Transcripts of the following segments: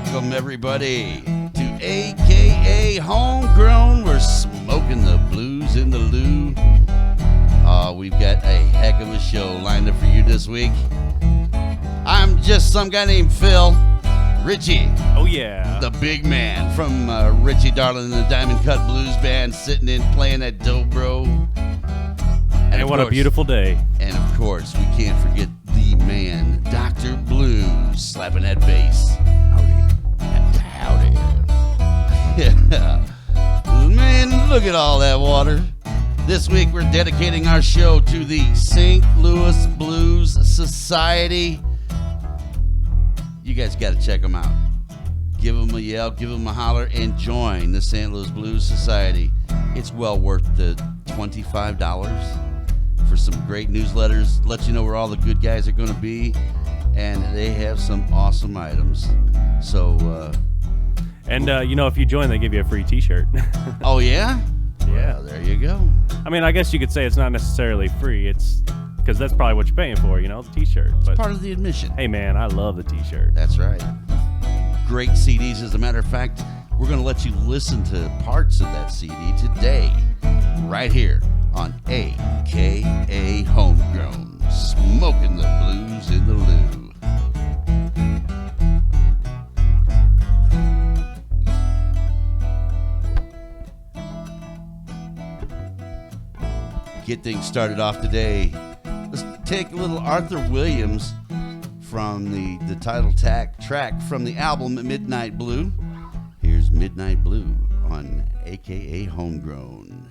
Welcome, everybody, to AKA Homegrown. We're smoking the blues in the loo. We've got a heck of a show lined up for you this week. I'm just some guy named Phil. Richie. Oh, yeah. The big man from Richie Darling and the Diamond Cut Blues Band, sitting in playing that dobro. And what a beautiful day. And of course, we can't forget the man, Dr. Blues, slapping that bass. Howdy. Yeah. Man, look at all that water. This week, we're dedicating our show to the St. Louis Blues Society. You guys got to check them out. Give them a yell, give them a holler, and join the St. Louis Blues Society. It's well worth the $25 for some great newsletters. Let you know where all the good guys are going to be, and they have some awesome items. So, if you join, they give you a free T-shirt. Oh yeah, yeah. Well, there you go. I mean, I guess you could say it's not necessarily free. It's because that's probably what you're paying for, the T-shirt. It's but part of the admission. Hey, man, I love the T-shirt. That's right. Great CDs. As a matter of fact, we're going to let you listen to parts of that CD today, right here on AKA Homegrown, smoking the blues in the loo. Get things started off today. Let's take a little Arthur Williams from the title track from the album Midnight Blue. Here's Midnight Blue on AKA Homegrown.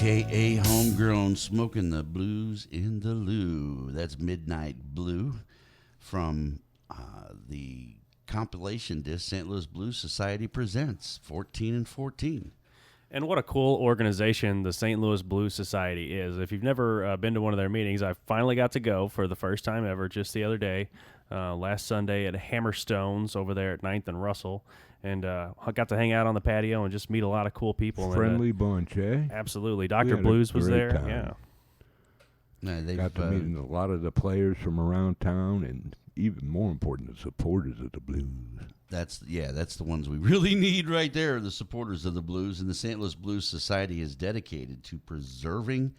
a.k.a. Homegrown, smoking the blues in the loo. That's Midnight Blue from the compilation disc St. Louis Blues Society presents 14 and 14. And what a cool organization the St. Louis Blues Society is. If you've never been to one of their meetings, I finally got to go for the first time ever just the other day, last Sunday at Hammerstones over there at 9th and Russell. And I got to hang out on the patio and just meet a lot of cool people. Friendly bunch, eh? Absolutely. Dr. Blues was there. Time. Yeah. No, got to meet a lot of the players from around town, and even more important, the supporters of the Blues. That's the ones we really need right there, the supporters of the Blues. And the St. Louis Blues Society is dedicated to preserving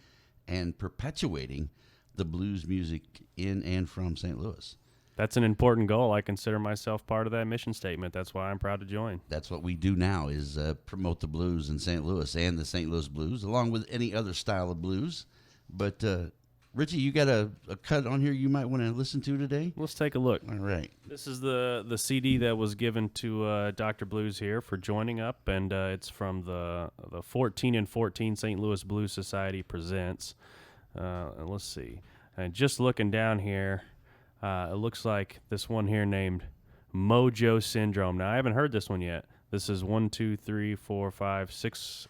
and perpetuating the blues music in and from St. Louis. That's an important goal. I consider myself part of that mission statement. That's why I'm proud to join. That's what we do now is promote the blues in St. Louis and the St. Louis Blues, along with any other style of blues. But, Richie, you got a cut on here you might want to listen to today? Let's take a look. All right. This is the CD that was given to Dr. Blues here for joining up, and it's from the 14 and 14 St. Louis Blues Society presents. And let's see. And just looking down here, it looks like this one here named Mojo Syndrome. Now, I haven't heard this one yet. This is 1, 2, 3, 4, 5, 6.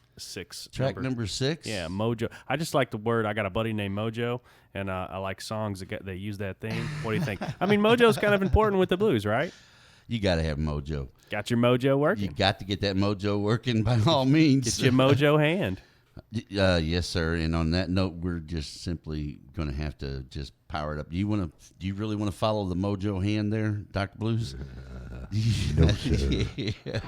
Track number 6? Yeah, Mojo. I just like the word. I got a buddy named Mojo, and I like songs that use that theme. What do you think? I mean, Mojo's kind of important with the blues, right? You got to have mojo. Got your mojo working? You got to get that mojo working by all means. Get your mojo hand. Yes, sir. And on that note, we're just simply going to have to just power it up. Do you really want to follow the mojo hand there, Dr. Blues? No, sir. Yeah.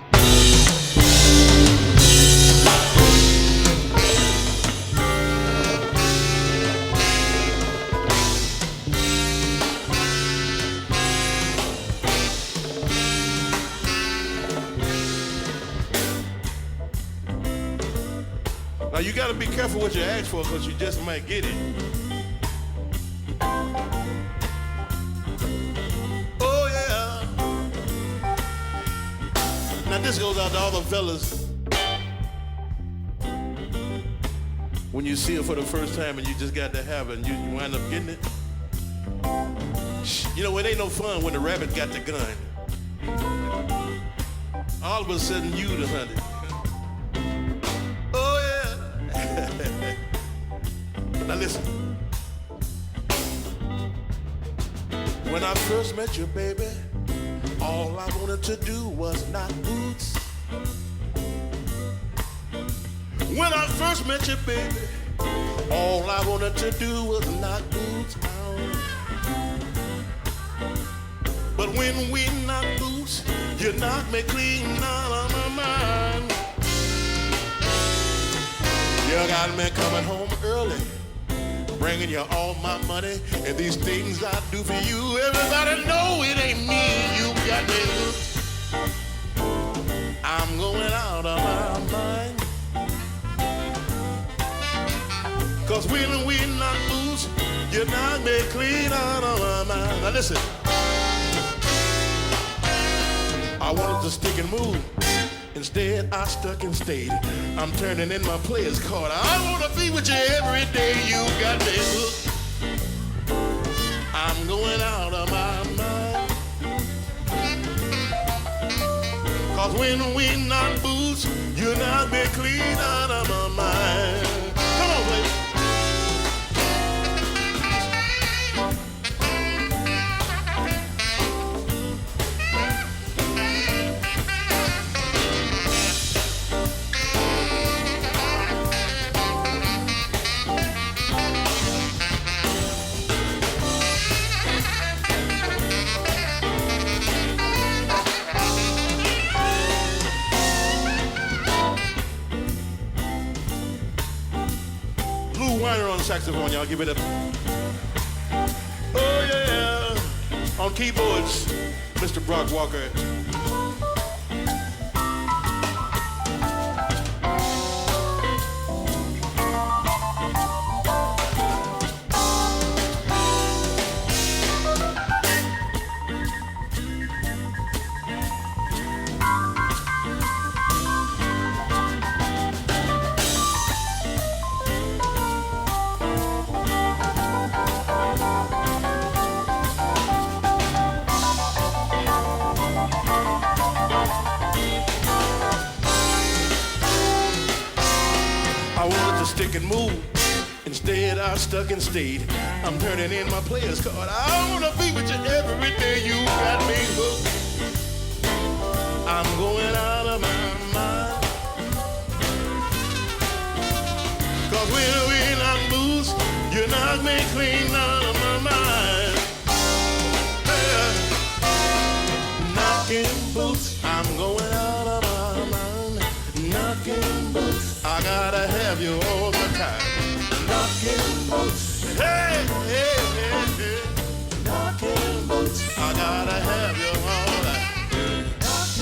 Now you got to be careful what you ask for because you just might get it. Oh yeah. Now this goes out to all the fellas. When you see it for the first time and you just got to have it and you wind up getting it. You know, it ain't no fun when the rabbit got the gun. All of a sudden you the hunted. Now listen. When I first met you, baby, all I wanted to do was knock boots. When I first met you, baby, all I wanted to do was knock boots out. But when we knock boots, you knock me clean out of my mind. You got me coming home early, bringing you all my money and these things I do for you. Everybody know it ain't me. You got me hooked. I'm going out of my mind. 'Cause when we knock boots, you knock me clean out of my mind. Now listen, I wanted to stick and move. Instead, I stuck and stayed. I'm turning in my player's card. I want to be with you every day. You got me hooked. I'm going out of my mind. 'Cause when we knock boots, you knock me clean out of my mind. Come on, baby. Saxophone, y'all give it up. Oh yeah, on keyboards, Mr. Brock Walker. stick and move. Instead, I stuck and stayed. I'm turning in my player's card. I wanna be with you every day. You got me hooked. I'm going out of my mind. 'Cause when we knock boots, you knock me clean out of my mind. Knocking boots, I'm going out of my mind. Knocking boots, I gotta have you all the time. Knocking boots, hey, hey, hey, hey. Knocking boots, I gotta have you all the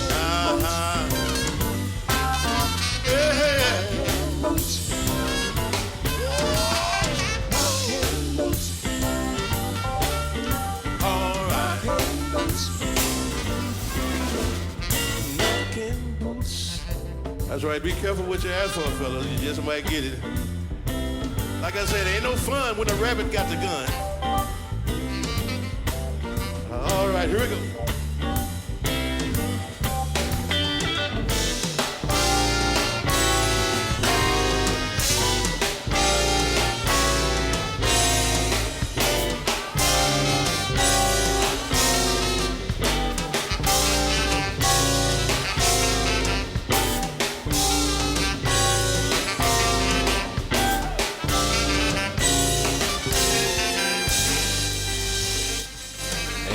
time. Hey, hey. Knocking boots. All right. Knocking boots. That's right, be careful what you ask for, fellas. You just might get it. Like I said, ain't no fun when a rabbit got the gun. All right, here we go.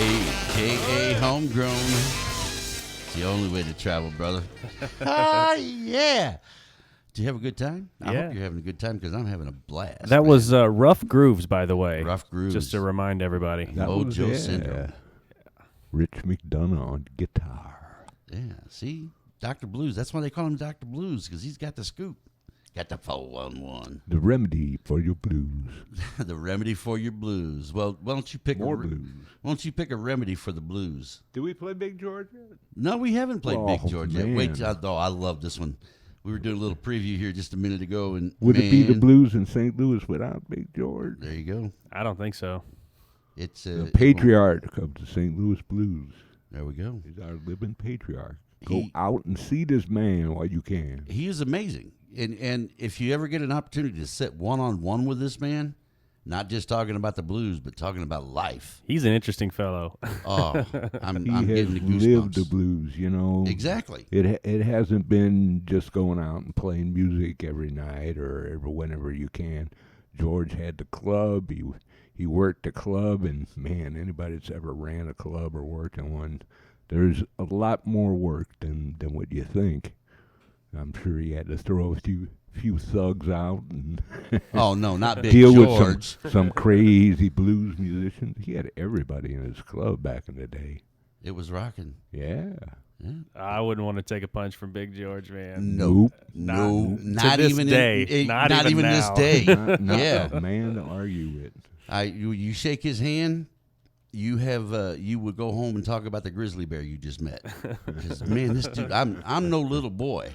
A.K.A. Homegrown. It's the only way to travel, brother. Yeah. Did you have a good time? I hope you're having a good time because I'm having a blast. That was Rough Grooves, by the way. Rough Grooves. Just to remind everybody. Mojo Syndrome. Rich McDonough on guitar. Yeah, see? Dr. Blues. That's why they call him Dr. Blues, because he's got the scoop. Got the 411. The remedy for your blues. The remedy for your blues. Well, why don't you pick more blues? Why don't you pick a remedy for the blues? Do we play Big George yet? No, we haven't played Big George yet. Man. Wait, I love this one. We were doing a little preview here just a minute ago, and would it be the blues in St. Louis without Big George? There you go. I don't think so. It's the patriarch of the St. Louis blues. There we go. He's our living patriarch. Go out and see this man while you can. He is amazing. And if you ever get an opportunity to sit one-on-one with this man, not just talking about the blues, but talking about life. He's an interesting fellow. Oh, I'm he has getting the goosebumps. lived the blues, you know. Exactly. It hasn't been just going out and playing music every night or whenever you can. George had the club. He worked the club, and man, anybody that's ever ran a club or worked in one, there's a lot more work than what you think. I'm sure he had to throw a few thugs out and oh no, not Big deal George. with some crazy blues musicians. He had everybody in his club back in the day. It was rocking. Yeah. I wouldn't want to take a punch from Big George, man. Nope. Not this even day. Not even this now. day. Not Yeah, a man to argue with. You shake his hand. You would go home and talk about the grizzly bear you just met. Because man, this dude, I'm no little boy,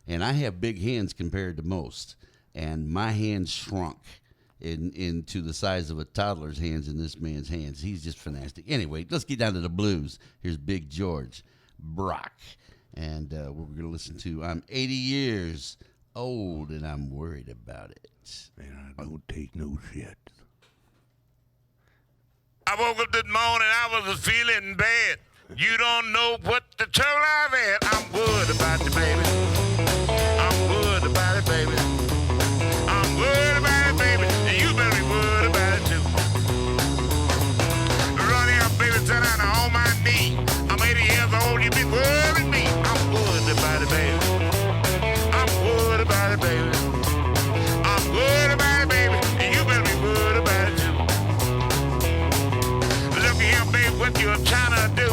and I have big hands compared to most, and my hands shrunk into the size of a toddler's hands in this man's hands. He's just fantastic. Anyway, let's get down to the blues. Here's Big George Brock, and what we're gonna listen to. I'm 80 years old, and I'm worried about it. Man, I don't take no shit. I woke up this morning, I was feeling bad. You don't know what the trouble I've had. I'm worried about you, baby. I'm worried about it, baby. I'm worried about it, baby. And you better be worried about it, too. Run here, baby, sit down on my knee. I'm 80 years old, you be worried me. I'm worried about it, baby. I'm worried about it, baby. I'm worried about it, baby. And you better be worried about it, too. Look here, babe, what you're trying to do.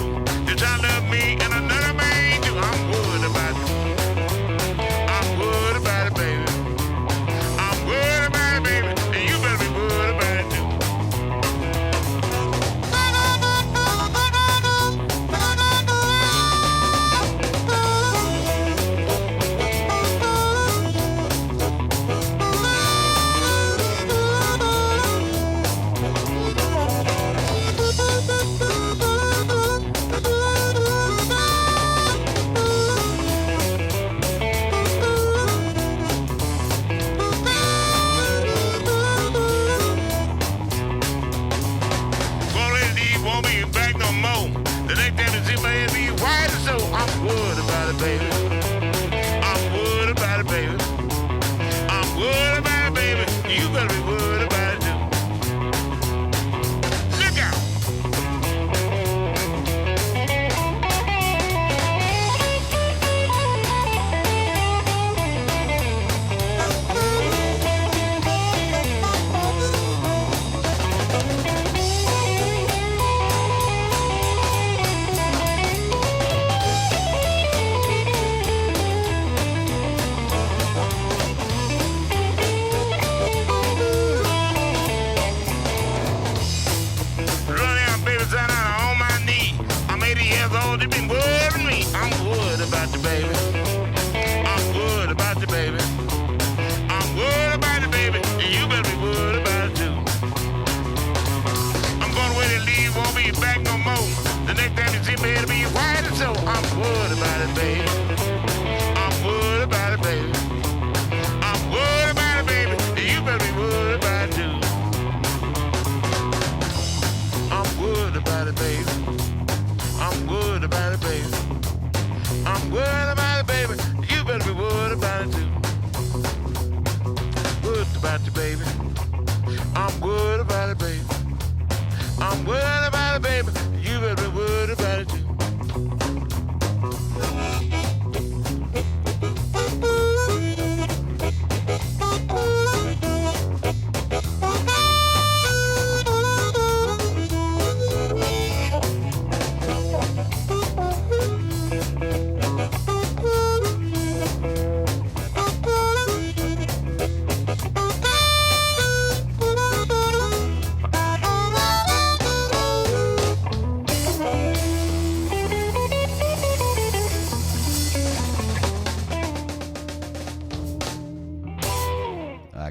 You're trying to love me and another man too. I'm worried about you.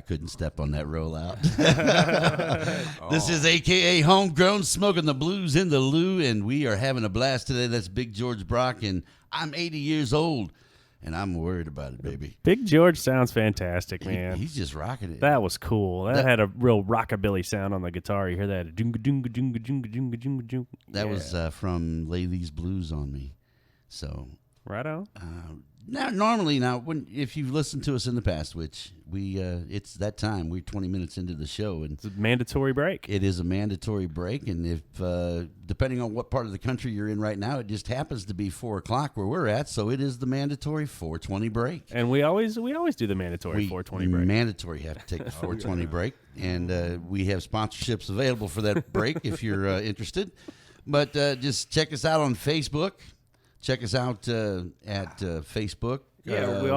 couldn't step on that rollout. This is AKA Homegrown, smoking the blues in the loo, and we are having a blast today. That's Big George Brock, and I'm 80 years old, and I'm worried about it, baby. Big George sounds fantastic, man. He's just rocking it. That was cool. That had a real rockabilly sound on the guitar. You hear that? That was from Lay These Blues on Me. So right on. Normally, if you've listened to us in the past, which it's that time, we're 20 minutes into the show, and it's a mandatory break. It is a mandatory break, and if depending on what part of the country you're in right now, it just happens to be 4:00 where we're at, so it is the mandatory 4:20 break. And we always do the mandatory 4:20 break. Mandatory have to take the 4:20 break, and we have sponsorships available for that break if you're interested. But just check us out on Facebook. Check us out at Facebook. Yeah, we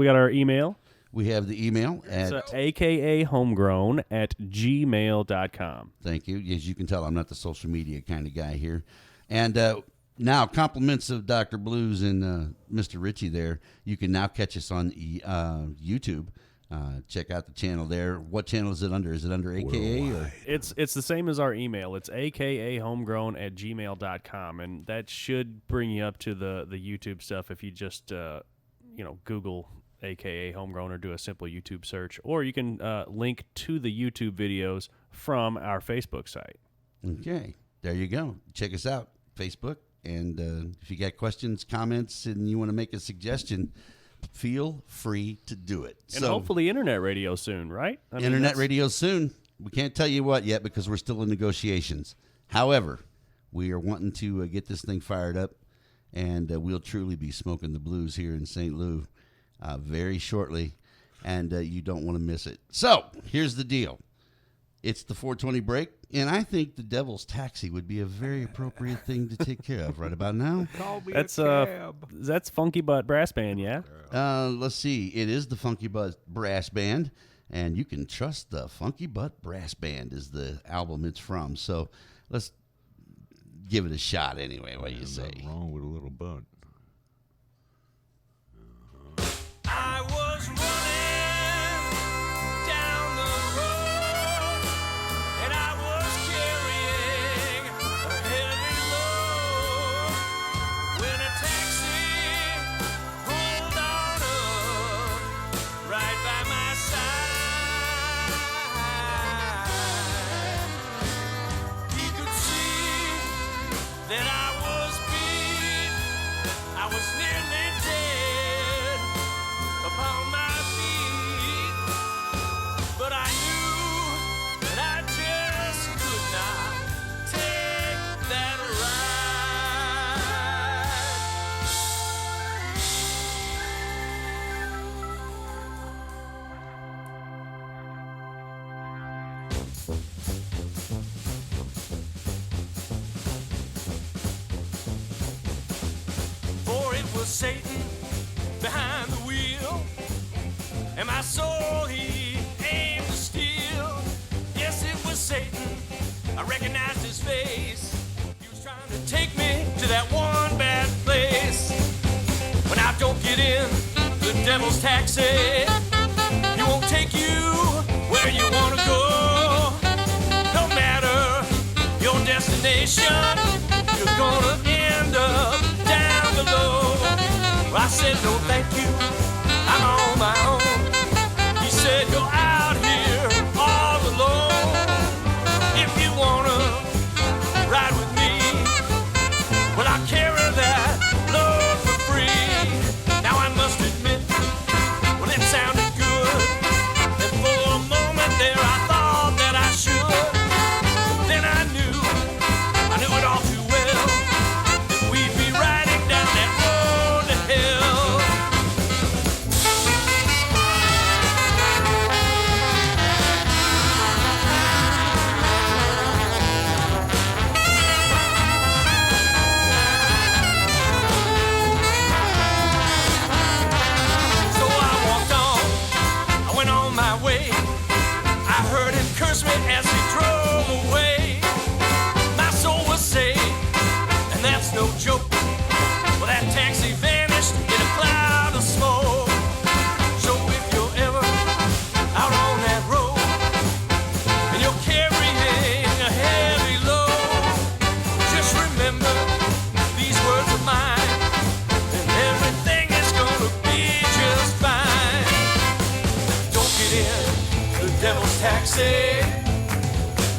got our email. We have the email at akahomegrown@gmail.com. Thank you. As you can tell, I'm not the social media kind of guy here. And now, compliments of Dr. Blues and Mr. Richie there. You can now catch us on YouTube. Check out the channel there. What channel is it under? Is it under AKA? Or? It's the same as our email. It's akahomegrown@gmail.com, and that should bring you up to the YouTube stuff if you just Google AKA Homegrown or do a simple YouTube search, or you can link to the YouTube videos from our Facebook site. Okay, there you go. Check us out, Facebook, and if you got questions, comments, and you want to make a suggestion, feel free to do it. And hopefully internet radio soon, right? Internet radio soon. We can't tell you what yet because we're still in negotiations. However, we are wanting to get this thing fired up, and we'll truly be smoking the blues here in St. Louis very shortly, and you don't want to miss it. So here's the deal. It's the 4:20 break, and I think the Devil's Taxi would be a very appropriate thing to take care of right about now. That's Funky Butt Brass Band, yeah? Let's see. It is the Funky Butt Brass Band, and you can trust the Funky Butt Brass Band is the album it's from. So let's give it a shot anyway. What do you say? Nothing wrong with a little butt. I was running down the road, and I was carrying a heavy load when a taxi pulled on up right by my side. He could see that I was beat, I was nearly dead upon my feet, but I knew that I just could not take that ride. For it was Satan behind the wheel, and my soul he aimed to steal. Yes, it was Satan, I recognized his face. He was trying to take me to that one bad place. When I don't get in the devil's taxi, he won't take you where you want to go. No matter your destination, you're gonna end up down below. I said, no, thank you, I'm on my own. He said, you're out here all alone. If you wanna ride with me, well, I'll carry that load for free. Now I must admit, well, it sounded good. And for a moment there I thought that I should. Then I knew it all too well, that we'd be riding down that road to hell. So I walked on, I went on my way. I heard him curse me as he drove away. My soul was saved, and that's no joke. Well, that taxi vanished in a cloud of smoke. So if you're ever out on taxi.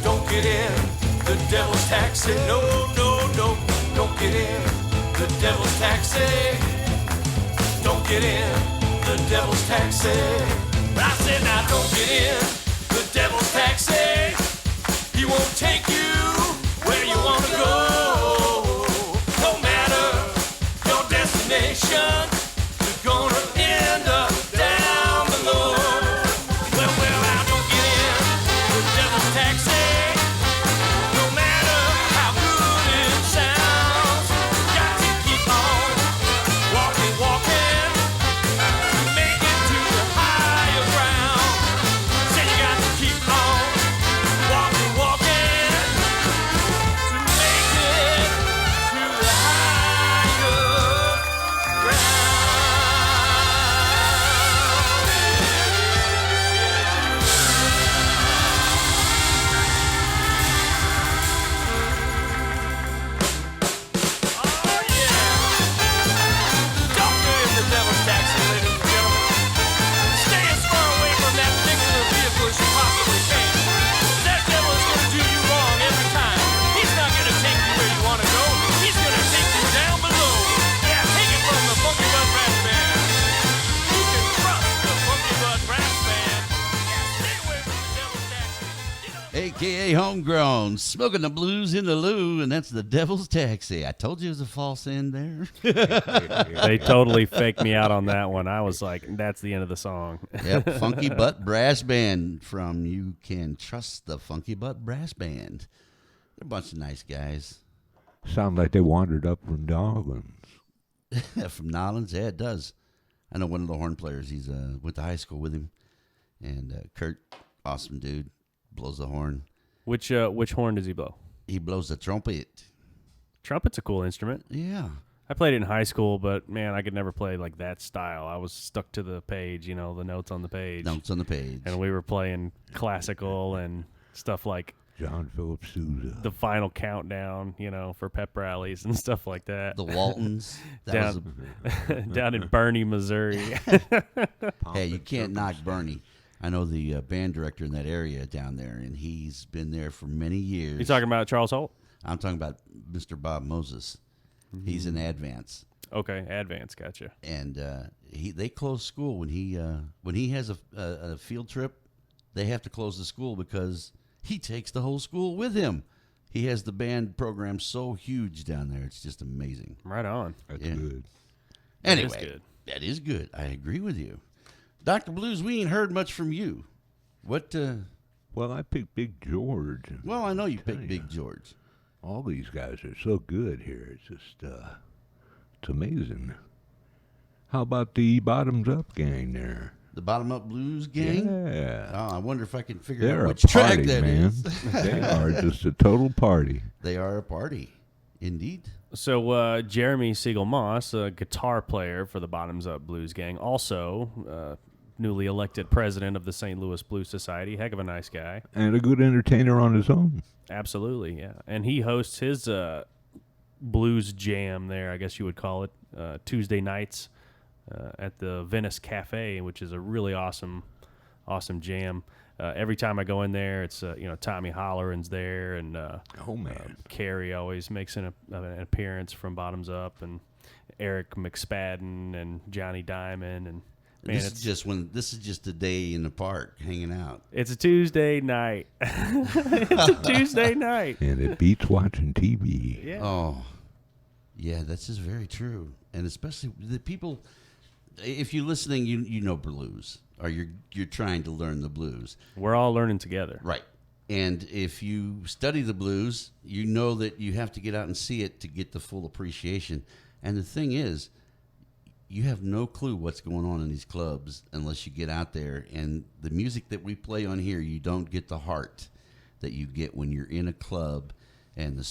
Don't get in the devil's taxi. No, no, no. Don't get in the devil's taxi. Don't get in the devil's taxi. But I said now don't get in the devil's taxi. He won't take you where you want to go. No matter your destination, you're gonna end up down below. Well, I don't get in the devil's taxi. No matter how good it sounds, got to keep on walking, walking to make it to the higher ground. Said you got to keep on walking, walking to make it to the higher ground. Oh yeah! Don't get in the devil's taxi, ladies and gentlemen. Stay as far away from that particular vehicle as you possibly can. That devil is going to do you wrong every time. He's not going to take you where you want to go. He's going to take you down below. Yeah, take it from the Funky Bud Brass Band. You can trust the Funky Bud Brass Band. Yeah, stay away from the devil's taxi. Get on. AKA Homegrown, smoking the blues in the loo, and that's the Devil's Taxi. I told you it was a false end there. They totally faked me out on that one. I was like, that's the end of the song. Yep, Funky Butt Brass Band from You Can Trust the Funky Butt Brass Band. They're a bunch of nice guys. Sound like they wandered up from Darwin. From Nolans, yeah, it does. I know one of the horn players. He's went to high school with him, and Kurt, awesome dude, blows the horn. Which horn does he blow? He blows the trumpet. Trumpet's a cool instrument. Yeah, I played it in high school, but man, I could never play like that style. I was stuck to the page, the notes on the page. notes on the page. And we were playing classical and stuff like John Philip Sousa. the final countdown, for pep rallies and stuff like that. The Waltons. Down in Bernie, Missouri. Hey, you can't knock Bernie. I know the band director in that area down there, and he's been there for many years. You talking about Charles Holt? I'm talking about Mr. Bob Moses. He's in Advance, Okay, Advance, gotcha. and they close school when he has a field trip. They have to close the school because he takes the whole school with him. He has the band program so huge down there; it's just amazing. Right on. That's Yeah. good. Anyway, good. that is good. I agree with you, Dr. Blues. We ain't heard much from you. What? Well, I picked Big George. Well, I know you picked Big George. All these guys are so good here. It's just, it's amazing. How about the Bottoms Up gang there? The Bottom Up Blues gang? Yeah. Oh, I wonder if I can figure They're out a which track party, that man. is. They are just a total party. They are a party. Indeed. So Jeremy Siegel Moss, a guitar player for the Bottoms Up Blues Gang, also newly elected president of the St. Louis Blues Society. Heck of a nice guy. And a good entertainer on his own. Absolutely, yeah. And he hosts his blues jam there, I guess you would call it, Tuesday nights at the Venice Cafe, which is a really awesome jam. Every time I go in there, it's Tommy Holleran's there, and Oh, man. Carrie always makes an appearance from Bottoms Up, and Eric McSpadden and Johnny Diamond, and man, This is just a day in the park hanging out. it's a Tuesday night. It's a Tuesday night. And it beats watching TV. Yeah. Oh, yeah, that's just very true. And especially the people, if you're listening, you know blues, or you're trying to learn the blues. We're all learning together. Right. And if you study the blues, you know that you have to get out and see it to get the full appreciation. And the thing is, you have no clue what's going on in these clubs unless you get out there. And the music that we play on here, you don't get the heart that you get when you're in a club, and the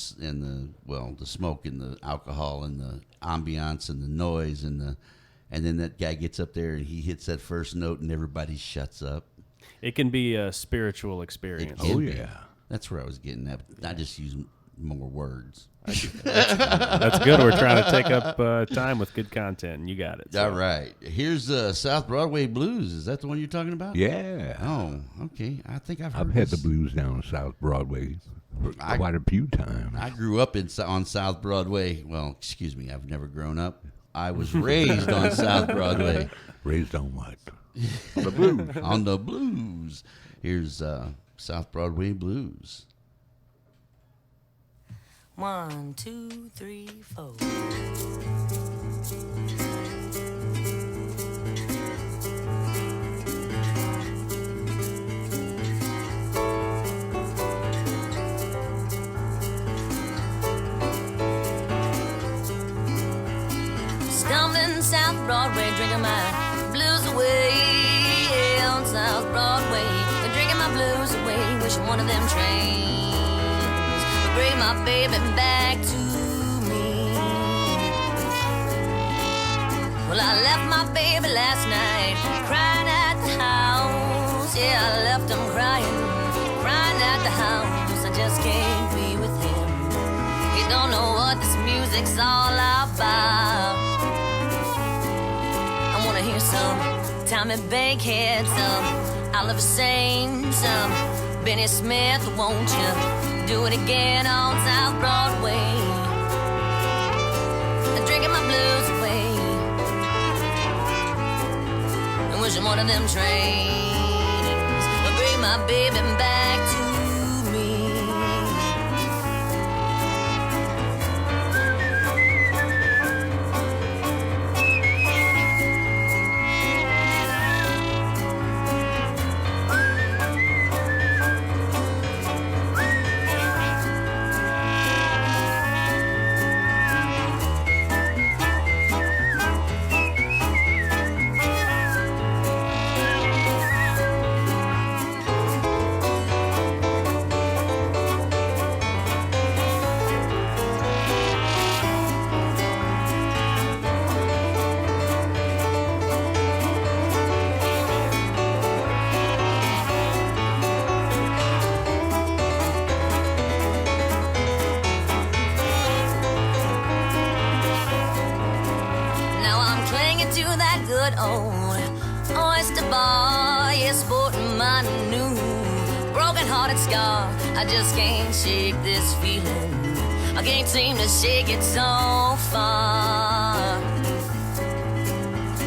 smoke and the alcohol and the ambiance and the noise and then that guy gets up there and he hits that first note and everybody shuts up. It can be a spiritual experience. It can Oh, be. yeah. That's where I was getting at. I just use more words. That's good. We're trying to take up time with good content, and you got it. So. All right. Here's South Broadway Blues. Is that the one you're talking about? Yeah. Oh, okay. I think I've heard I've had the this. blues down on South Broadway for quite a few times. I grew up on South Broadway. Well, excuse me. I've never grown up. I was raised on South Broadway. Raised on what? On the blues. On the blues. Here's South Broadway Blues. 1, 2, 3, 4. Stumbling South Broadway, drinking my blues away. Yeah, on South Broadway, drinking my blues away. Wishing one of them trains bring my baby back to me. Well, I left my baby last night crying at the house. Yeah, I left him crying at the house. I just can't be with him. He don't know what this music's all about. I wanna hear some Tommy Bankhead, some Oliver Sane, some Benny Smith, won't you do it again on South Broadway? I'm drinking my blues away and wishing one of them trains would bring my baby back to me. Good old oyster bar, yeah, sporting my new broken-hearted scar. I just can't shake this feeling. I can't seem to shake it so far.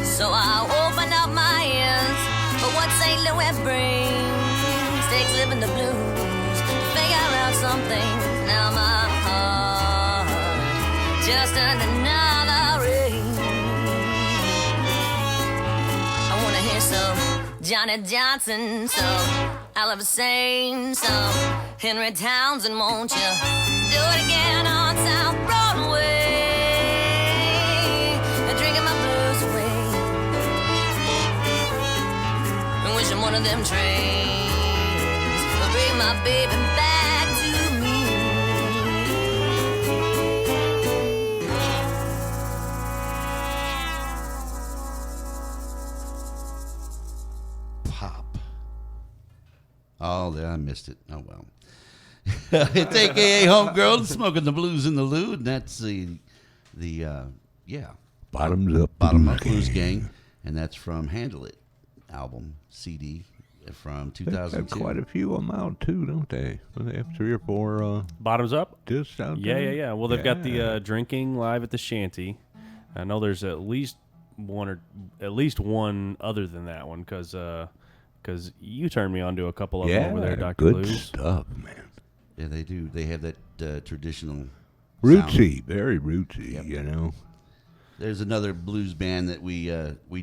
So I open up my ears for what St. Louis brings. Takes living the blues to figure out something. Now my heart just turned another ring. Some Johnny Johnson, some Oliver Sane, some Henry Townsend, won't you do it again on South Broadway? Drinking my blues away and wishing one of them trains would bring my baby back to me. Oh, there, I missed it. Oh, well. It's a.k.a. Homegrown, smoking the blues in the loo, and that's the Bottoms Up Bottom Up Blues Gang, and that's from Handle It album, CD from They've got 2002. quite a few of them out, too, don't they? Don't they have 3 or 4 Bottoms Up? discs out Yeah, there? yeah. Well, they've got the drinking live at the shanty. I know there's at least one other than that one because you turned me on to a couple of them over there, Dr. Good Blues. stuff, man. Yeah, they do. They have that traditional Rootsy, sound. very rootsy, Yep. you know. There's another blues band that we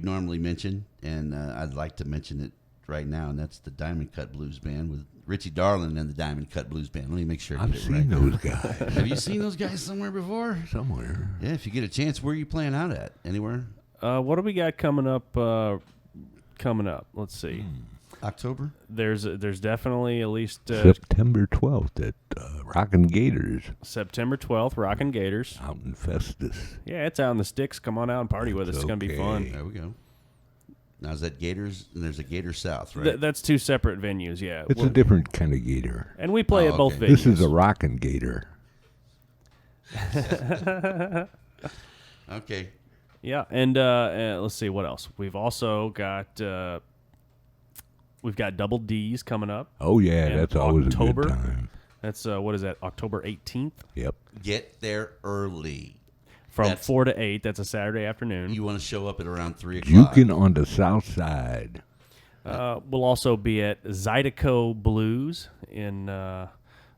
normally mention, and I'd like to mention it right now, and that's the Diamond Cut Blues Band with Richie Darlin and the Diamond Cut Blues Band. Let me make sure I I've get it seen right. those guys Have you seen those guys somewhere before? somewhere. Yeah, if you get a chance, where are you playing out at? Anywhere? What do we got coming up? Let's see. October? There's definitely at least September 12th at Rockin' Gators September 12th, Rockin' Gators. out in Festus. Yeah, it's out in the sticks. Come on out and party with us. It's going to be fun. There we go. Now, is that Gators? And there's a Gator South, right? That's two separate venues, yeah. It's a different kind of gator. And we play Oh, at both okay. venues. This is a Rockin' Gator. Okay. Yeah, and let's see what else. We've also got we've got Double D's coming up. Oh yeah, And that's always October. a good time. That's what is that? October 18th Yep. Get there early. from That's- 4 to 8. That's a Saturday afternoon. You want to show up at around 3 o'clock. Jukin on the south side. We'll also be at Zydeco Blues in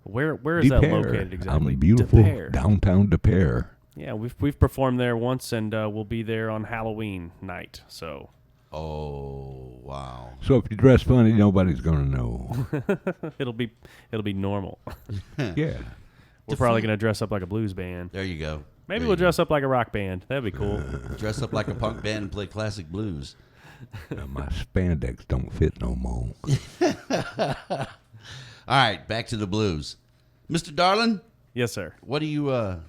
where is that located exactly? Beautiful DePere. downtown DePere. Yeah, we've performed there once, and we'll be there on Halloween night. So Oh, wow. So if you dress funny, nobody's gonna know. it'll be normal. Yeah. We're probably gonna dress up like a blues band. There you go. Maybe There we'll you dress up like a rock band. That'd be cool. go. Dress up like a punk band and play classic blues. Now, my spandex don't fit no more. All right, back to the blues. Mr. Darlin, Yes, sir. what do you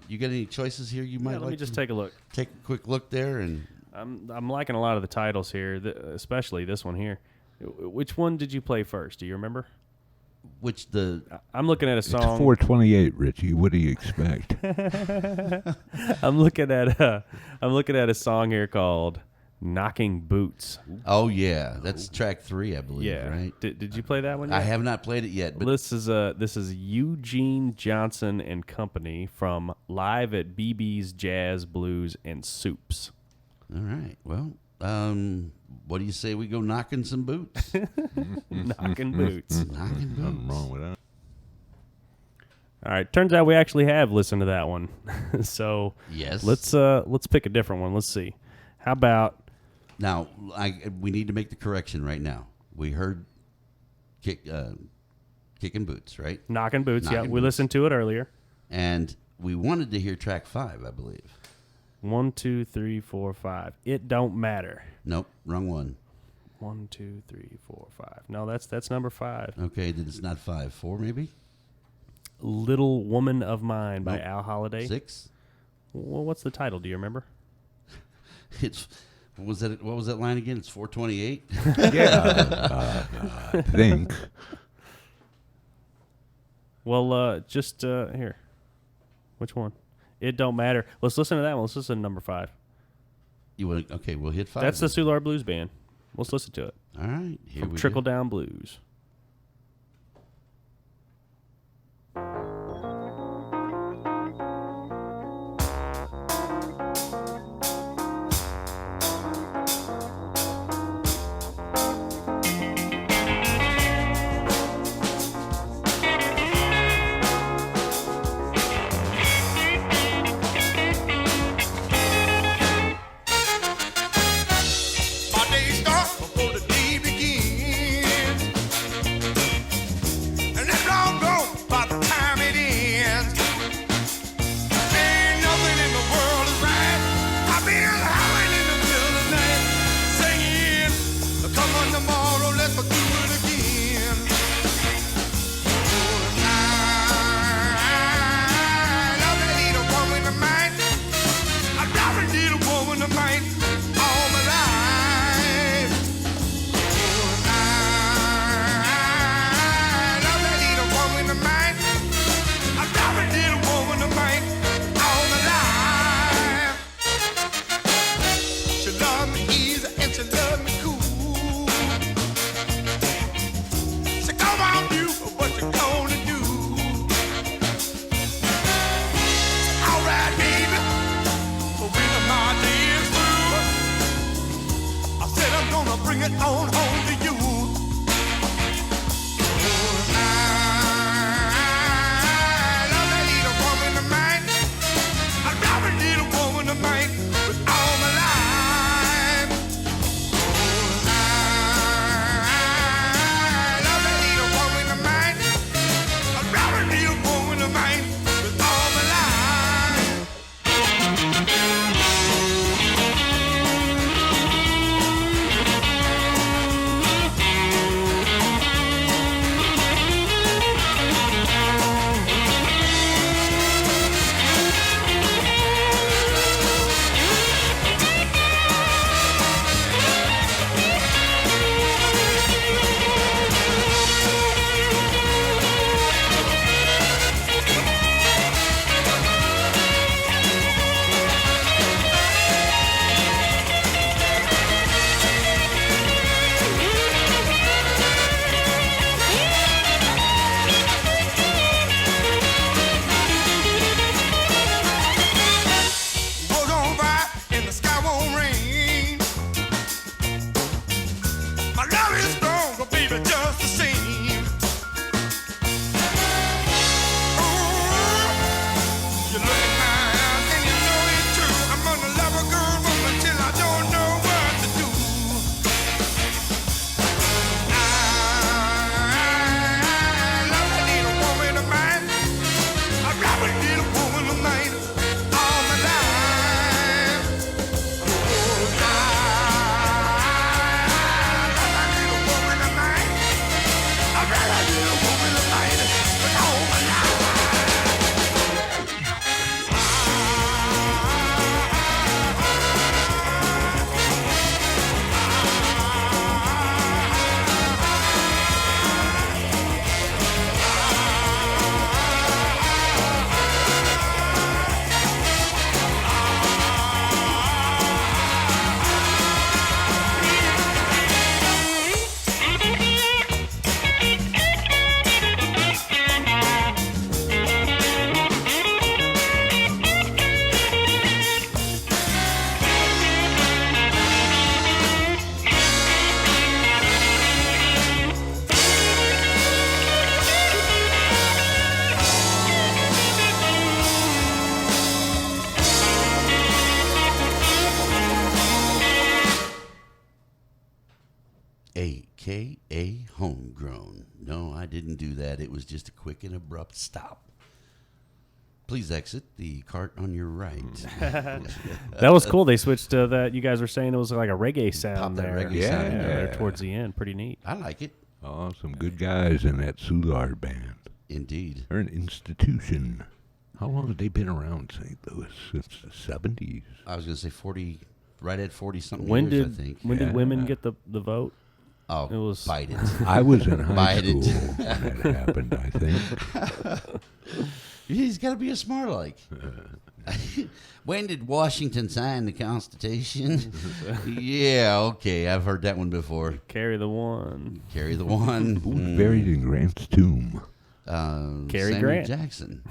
you got any choices here you might Yeah, like let me just to take a look. take a quick look there? And I'm liking a lot of the titles here, especially this one here. Which one did you play first? Do you remember? which the I'm looking at a It's song. 428, Richie. What do you expect? I'm looking at a song here called "Knocking Boots." oh yeah, that's track 3, I believe. Yeah, Right. Did you play that one yet? I have not played it yet, but This is Eugene Johnson and Company from Live at BB's Jazz, Blues, and Soups. all right. Well, what do you say we go knocking some boots? Knocking Boots. Knocking boots. Nothing wrong with that. All right, turns out we actually have listened to that one. So Yes. let's pick a different one. Let's see. How about Now, we need to make the correction right now. We heard kicking boots, right? Knocking Boots? Yeah, Knockin' we Boots. listened to it earlier. And we wanted to hear track 5, I believe. 1, 2, 3, 4, 5. It don't matter. Nope, wrong one. 1, 2, 3, 4, 5. No, that's number 5. Okay, then it's not 5. 4 maybe? Little Woman of Mine by Nope. Al Holiday. 6? Well, what's the title? Do you remember? It's what was that line again? It's 428. Yeah. I think. Well, just here. Which one? It don't matter. Let's listen to that one. Let's listen to number 5. You want? Okay, we'll hit 5. That's the Solar Blues Band. Let's listen to it. All right. Here From we Trickle go. Down Blues. My day starts before the day begins, and that's long gone by the time it ends. Ain't nothing in the world is right. I feel howling in the middle of the night, singing, "Come on tomorrow, let's do it again." Oh, I love that little woman of mine. I love that little woman of mine all my life. Oh, I love that little woman of mine. I love that little woman of mine all my life. She loved me easy and she loved me cool. She come on, you, what you gonna do? All right, baby. But when my day is through, I said I'm gonna bring it on home to you. Oh, I love that little woman of mine. I love that little woman of mine with all my life. Oh, I love that little woman of mine. I love that little woman of mine with all my life. a.k.a. Homegrown. No, I didn't do that. It was just a quick and abrupt stop. Please exit the cart on your right. That was cool. They switched to that. You guys were saying it was like a reggae sound Pop that there. reggae sound in there towards the end. Pretty neat. I like it. Oh, some good guys in that Soulard band. Indeed. They're an institution. How long have they been around St. Louis? Since the 70s. I was going to say 40, right at 40-something When years, did I think. when did women get the vote? Oh, it was bite it. I was in high Bite it. school when that happened, I think. He's got to be a smart like. When did Washington sign the Constitution? Yeah, okay. I've heard that one before. Carry the one. Carry the one. Who's buried in Grant's tomb? Cary Samuel Grant. Jackson.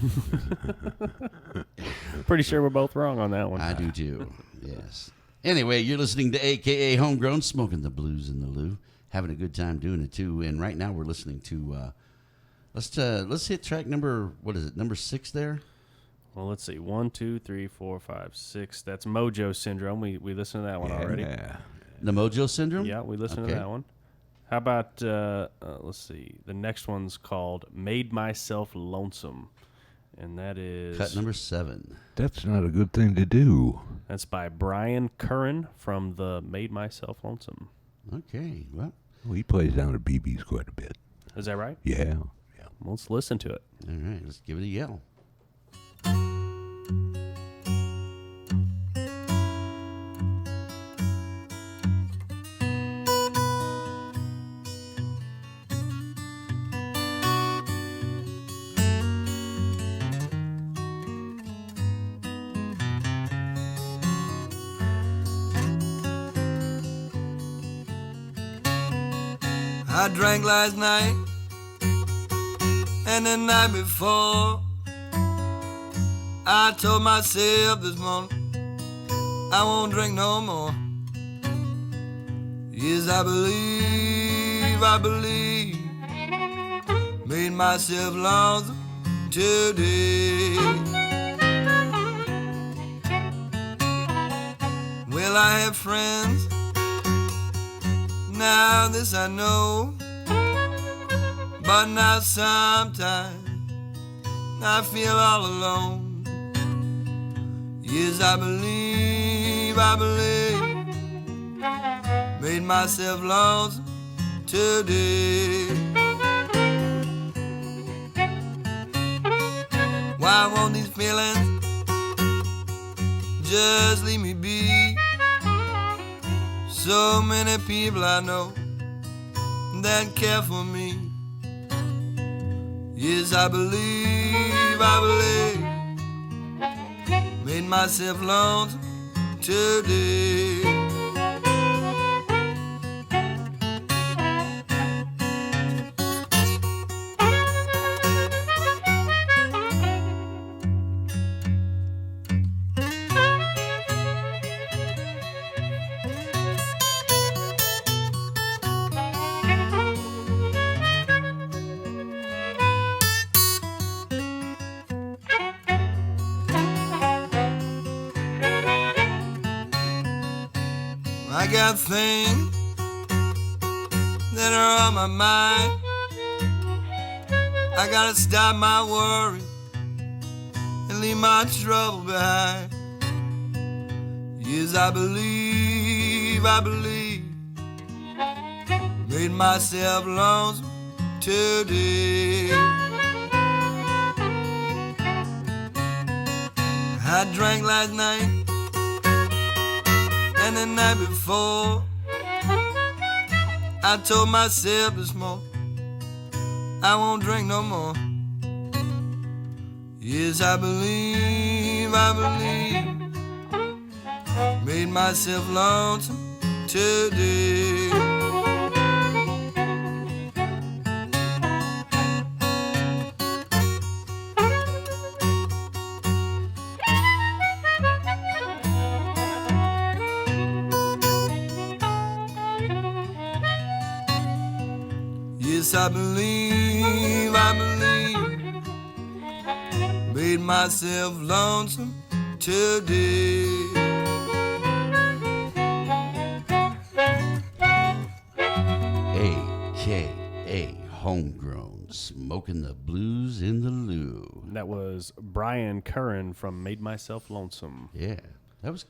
Pretty sure we're both wrong on that one. I do too. Yes. Anyway, you're listening to AKA Homegrown, smoking the blues in the loo, having a good time doing it too. And right now we're listening to let's hit track number, what is it, number 6 there? Well, let's see. 1, 2, 3, 4, 5, 6. That's Mojo Syndrome. We listened to that one already. Yeah. The Mojo Syndrome? Yeah, we listened Okay. to that one. How about, let's see. The next one's called Made Myself Lonesome. And that is... Cut number 7. That's not a good thing to do. That's by Brian Curran from the Made Myself Lonesome. Okay, well, He plays down at BB's quite a bit. Is that right? Yeah. Well, let's listen to it. all right, let's give it a yell. I drank last night and the night before. I told myself this morning I won't drink no more. Yes, I believe, made myself lonesome today. Well, I have friends, now this I know, but now sometimes I feel all alone. Yes, I believe, made myself lonesome today. Why won't these feelings just leave me be? So many people I know that care for me. Yes, I believe, made myself lonesome today. I got things that are on my mind. I gotta stop my worry and leave my trouble behind. Yes, I believe, made myself lonesome today. I drank last night and the night before. I told myself this morning I won't drink no more. Yes, I believe, made myself lonesome today. Yes, I believe, made myself lonesome today. A.K.A. Homegrown, smoking the blues in the loo. That was Brian Curran from Made Myself Lonesome. Yeah, that was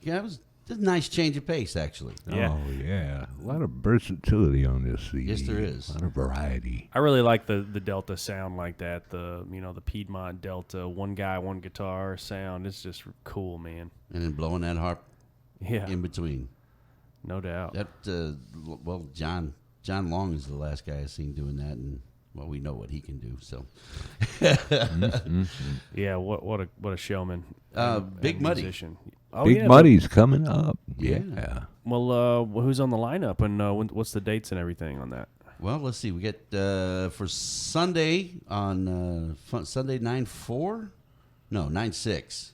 a nice change of pace, actually. Yeah. Oh, yeah. A lot of versatility on this CD. Yes, there is. A lot of variety. I really like the Delta sound like that. The Piedmont Delta, one guy, one guitar sound. It's just cool, man. And then blowing that harp Yeah, in between. no doubt. That well, John Long is the last guy I've seen doing that, and well, we know what he can do. So, Yeah, what a showman. Big Muddy. Musician. Oh, Big yeah, Muddy's coming up. Yeah. Yeah. Well, who's on the lineup, and what's the dates and everything on that? well, let's see. We get for Sunday on Sunday 9/4, no 9/6.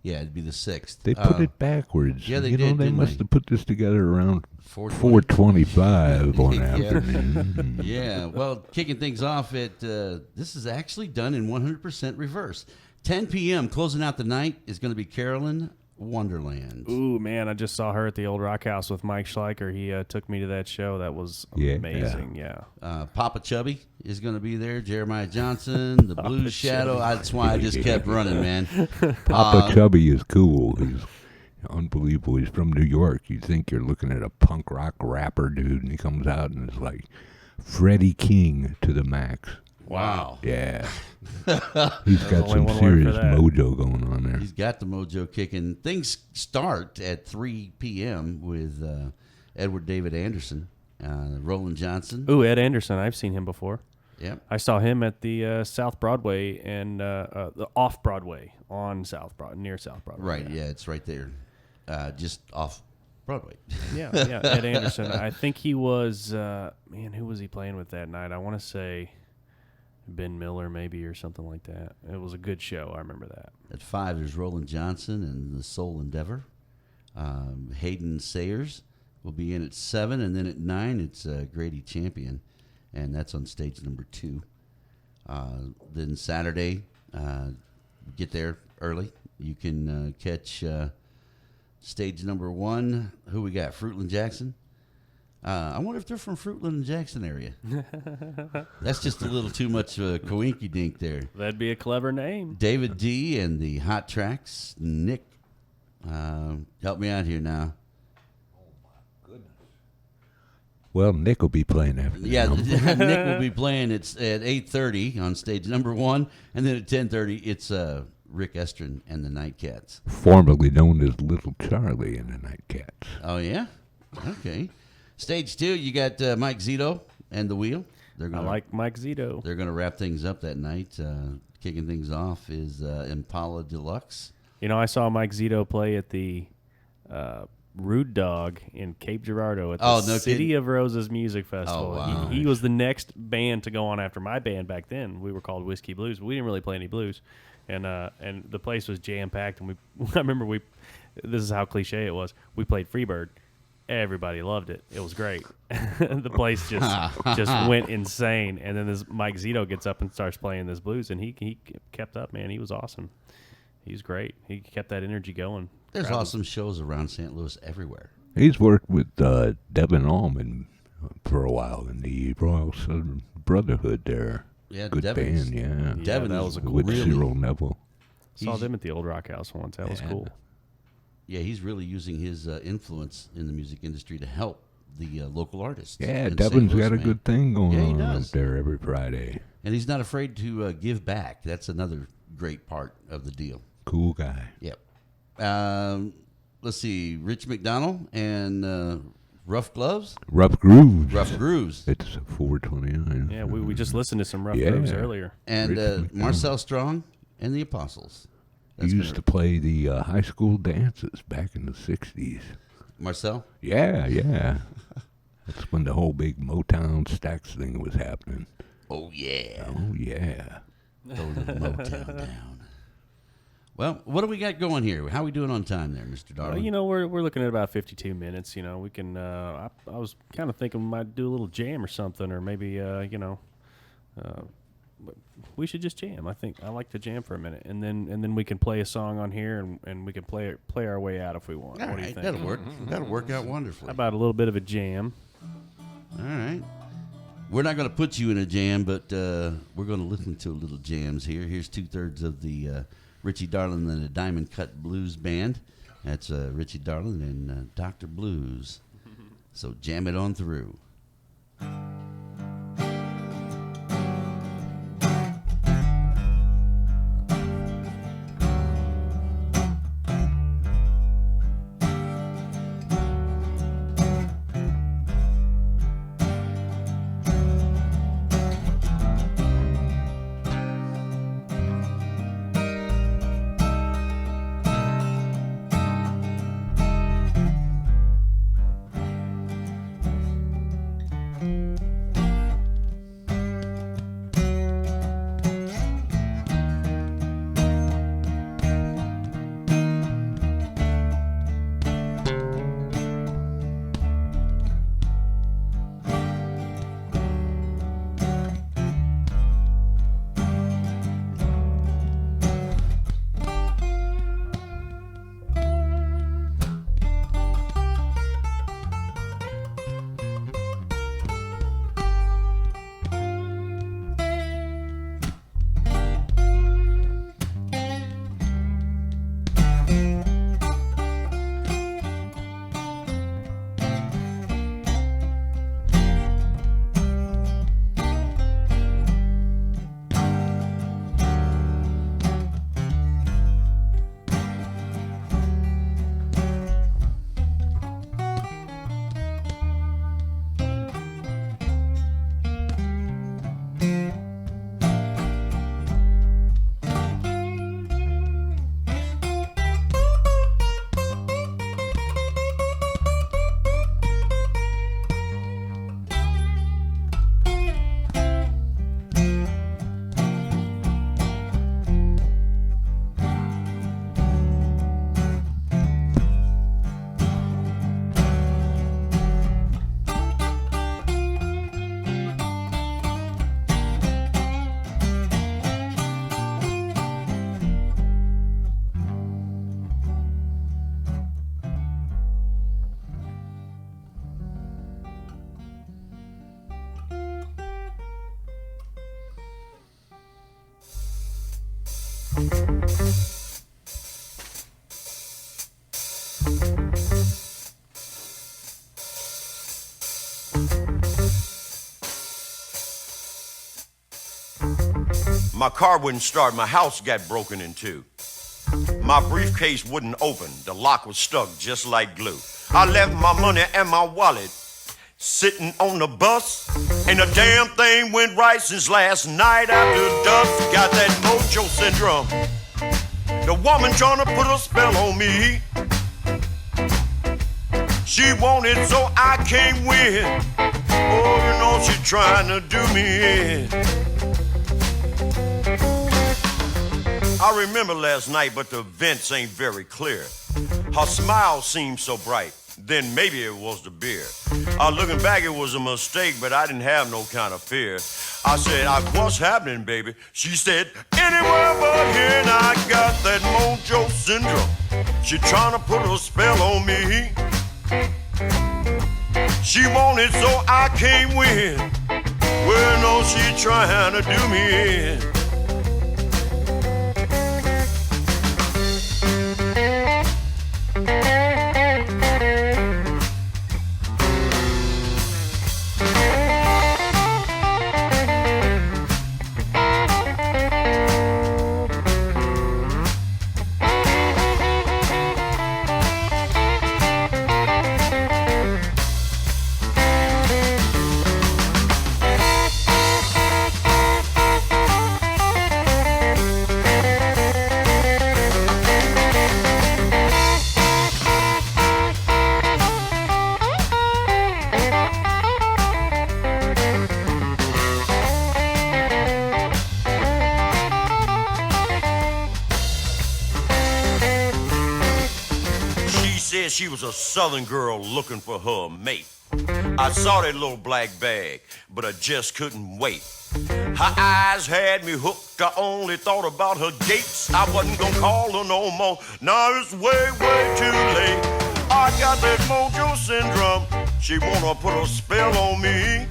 Yeah, it'd be the 6th. They put it backwards. yeah, they you know, did, They didn't must they? have put this together around 4:20. 4:25 one Yeah. afternoon. Yeah, well, kicking things off at this is actually done in 100% reverse. 10 p.m. closing out the night is going to be Carolyn Wonderland. Ooh, man, I just saw her at the Old Rock House with Mike Schleicher. He took me to that show. That was Yeah. amazing. Yeah. Papa Chubby is going to be there. Jeremiah Johnson, the Blues Shadow. That's why I just kept running, man. Papa Chubby is cool. He's unbelievable. He's from New York. You'd think you're looking at a punk rock rapper, dude, and he comes out and is like Freddie King to the max. Wow. Yeah. He's got only some one word serious for that. mojo going on there. He's got the mojo kicking. Things start at 3 p.m. with Edward David Anderson, Roland Johnson. Ooh, Ed Anderson. I've seen him before. Yep. I saw him at the South Broadway and the off Broadway on South Broad near South Broadway. Right, yeah, it's right there. Just off Broadway. Yeah, Ed Anderson. I think he was, who was he playing with that night? I want to say Ben Miller maybe or something like that. It was a good show. I remember that. At 5, there's Roland Johnson and the Soul Endeavor. Hayden Sayers will be in at 7, and then at 9, it's Grady Champion, and that's on stage number 2. Then Saturday, get there early. You can catch stage number 1. Who we got? Fruitland Jackson. I wonder if they're from Fruitland and Jackson area. That's just a little too much coinky dink there. That'd be a clever name. David D. and the Hot Tracks. Nick, help me out here now. Well, Nick will be playing after Yeah, them. Nick will be playing. It's at 8:30 on stage number 1, and then at 10:30 it's Rick Estrin and the Nightcats. Formerly known as Little Charlie and the Nightcats. Oh yeah, okay. Stage 2, you got Mike Zito and the Wheel. They're I gonna like Mike Zito. They're gonna wrap things up that night. Kicking things off is Impala Deluxe. You know, I saw Mike Zito play at the Rude Dog in Cape Girardeau at the Oh, no City kidding. of Roses Music Festival. Oh, wow. He was the next band to go on after my band back then. We were called Whiskey Blues. We didn't really play any blues, and the place was jam packed. And I remember this is how cliche it was. We played Freebird. Everybody loved it. It was great. The place just went insane. And then this Mike Zito gets up and starts playing this blues, and he kept up, man. He was awesome. He was great. He kept that energy going. There's Crowd was- awesome shows around St. Louis everywhere. He's worked with Devin Allman for a while in the Royal Southern Brotherhood there. Yeah, Good Devin's- band, yeah. Devin that is was a cool With really- Cyril Neville. Saw He's- them at the Old Rock House once. That was Yeah. cool. Yeah, he's really using his influence in the music industry to help the local artists. Yeah, in St. Devin's Louis, got a man. good thing going Yeah, he on does. up there every Friday. And he's not afraid to give back. That's another great part of the deal. Cool guy. Yep. Let's see, Rich McDonald and Rough Gloves. Rough Grooves. Rough Grooves. It's 429. Yeah, we just listened to some rough Yeah. grooves earlier. And Rich McDonald. Marcel Strong and the Apostles. He used to play the high school dances back in the 60s. Marcel? Yeah. That's when the whole big Motown Stax thing was happening. Oh, yeah. Oh, yeah. Throw the Motown down. Well, what do we got going here? How are we doing on time there, Mr. Darwin? You know, we're looking at about 52 minutes. You know, we can. I was kind of thinking we might do a little jam or something, or maybe we should just jam. I like to jam for a minute, and then we can play a song on here, and we can play our way out if we want. All What do you right, think? that'll work. That'll work out wonderfully. How about a little bit of a jam? All right. We're not going to put you in a jam, but we're going to listen to a little jams here. Here's 2/3 of the Richie Darlin and the Diamond Cut Blues Band. That's Richie Darlin and Dr. Blues. So jam it on through. My car wouldn't start, my house got broken in two. My briefcase wouldn't open, the lock was stuck just like glue. I left my money and my wallet sitting on the bus. Ain't a damn thing went right since last night after dusk. Got that mojo syndrome, the woman trying to put a spell on me. She wanted so I can't win. Oh, you know she trying to do me in. I remember last night, but the events ain't very clear. Her smile seemed so bright, then maybe it was the beer. Looking back, it was a mistake, but I didn't have no kind of fear. I said, what's happening, baby? She said, anywhere but here, and I got that mojo syndrome. She trying to put a spell on me. She wanted so I can't win. Well, no, she trying to do me in. She was a southern girl looking for her mate. I saw that little black bag, but I just couldn't wait. Her eyes had me hooked, I only thought about her gates. I wasn't gonna call her no more, now it's way, way too late. I got that mojo syndrome, she wanna put a spell on me.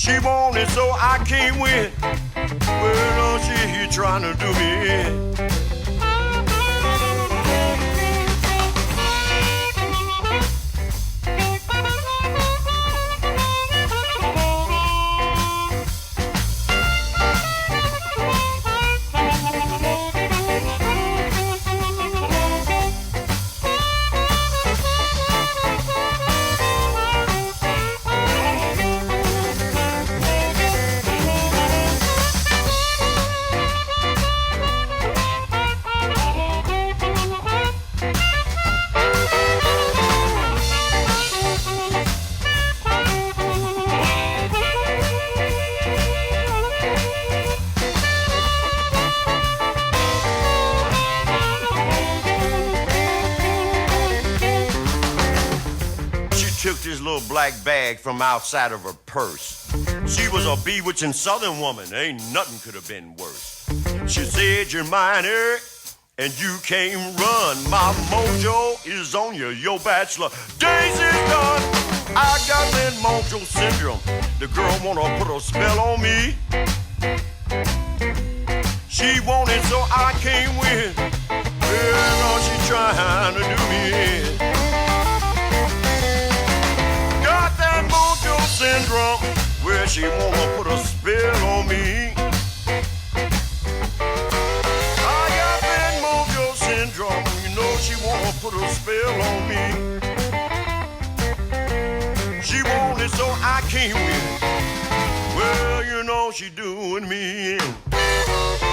She want it so I can't win. Well, oh, she trying to do me in. This little black bag from outside of her purse. She was a bewitching southern woman. Ain't nothing could have been worse. She said, you're mine, Eric, and you can't run. My mojo is on you, your bachelor days is done. I got that mojo syndrome. The girl wanna put a spell on me. She want it so I can't win. Well, no, she trying to do me in. Mojo syndrome, where she wanna put a spell on me. I got that mojo syndrome, you know she wanna put a spell on me. She want it so I can't win. Well, you know she doing me in.